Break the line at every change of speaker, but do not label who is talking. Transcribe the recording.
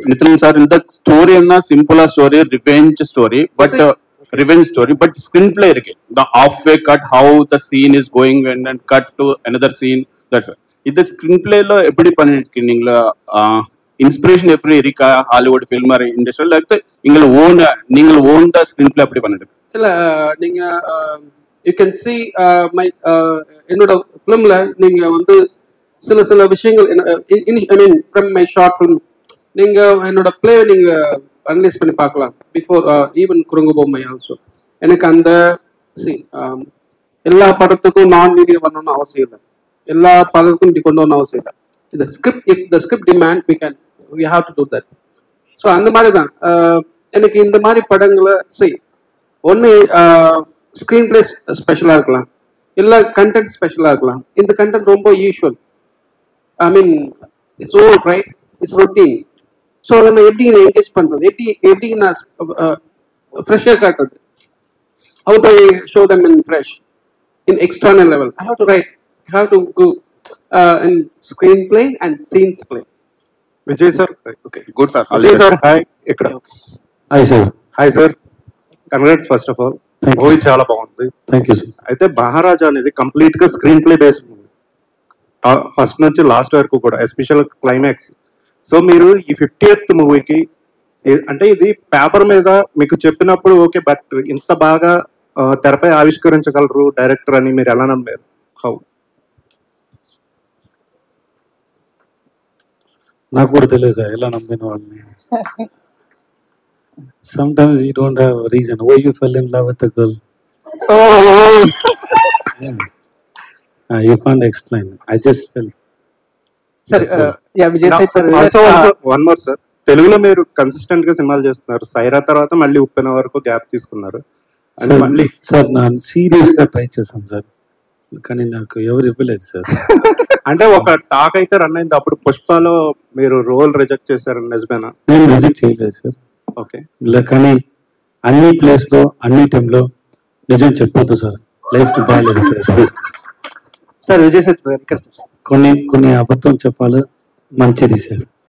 Nitin sir, in the story and the simple story, revenge story, but revenge story, but screenplay again. The halfway cut, how the scene is going, and then cut to another scene. That's it. The screenplay lo eppadi pannirukkinga inspiration eppadi irika Hollywood film or industry like ningal own the screenplay eppadi pannirukku.
இல்ல நீங்க you can see my என்னோட ஃபிலிம்ல நீங்க வந்து சில சில விஷயங்கள் I mean from my short film நீங்க என்னோட பிளே நீங்க அனலைஸ் பண்ணி பார்க்கலாம் பிஃபோர் ஈவன் குரங்கு பொம்மை ஆல்சோ. எனக்கு அந்த எல்லா படத்துக்கும் நான் வீடியோ பண்ணணும்னு அவசியம் இல்லை, எல்லா படத்துக்கும் இப்படி கொண்டு வரணும் அவசியம் இல்லை. இந்த script if the script demand we have to do that. So அந்த மாதிரி தான் எனக்கு இந்த மாதிரி படங்களை ஒன்று ஸ்க்ரீன் பிளே ஸ்பெஷலாக இருக்கலாம், இல்லை கண்டென்ட் ஸ்பெஷலாக இருக்கலாம். இந்த கண்டென்ட் ரொம்ப usual, I mean it's old right, it's routine. So அதை நான் எப்படி என்கேஜ் பண்ணுறது, எப்படி நான் ஃப்ரெஷ்ஷாக காட்டுறது, how do I show them in fresh, in external level. I have to write, I have to go in screenplay and scenes play.
Vijay sir,
okay, good sir.
Vijay sir, hi.
Hi sir.
Hi sir. Congrats first of all. Movie చాలా బాగుంది.
Thank you sir.
అయితే మహారాజా అనేది complete గా screen play based movie, first నుంచి last వరకు కూడా, special climax. So మీరు ఈ 50th మూవీకి అంటే ఇది పేపర్ మీద మీకు చెప్పినప్పుడు ఓకే, బట్ ఇంత బాగా తెరపై ఆవిష్కరించగలరు డైరెక్టర్ అని మీరు ఎలా నమ్మారు? హౌ?
నాకు కూడా తెలియదు సార్ ఎలా నమ్మిన వాళ్ళని. Sometimes you don't have a reason why you fell in love with a girl. You can't explain. I just fell.
Sir, yeah, Vijay sir.
Also one more sir. తెలుగులో మీరు కన్సిస్టెంట్ గా సినిమాలు చేస్తున్నారు. సైరా తర్వాత మళ్ళీ ఉప్పెన వరకు గ్యాప్ తీసుకున్నారు.
అంటే మళ్ళీ సార్ నేను సీరియస్ గా ట్రై చేశాను సార్, కానీ నాకు ఎవరు ఇవ్వలేదు సార్.
అంటే ఒక టాక్ అయితే రన్ అయింది, అప్పుడు పుష్పలో మీరు రోల్ రిజెక్ట్ చేశారని నిజమేనా?
నేను రిజెక్ట్ చేయలేదు సార్.
ఓకే,
కానీ అన్ని ప్లేస్ లో అన్ని టైంలో నిజం చెప్పొద్దు సార్, లైఫ్ కి బాగాలేదు సార్.
సార్ విజయ్ సార్
కొన్ని అబద్ధం చెప్పాలి, మంచిది సార్.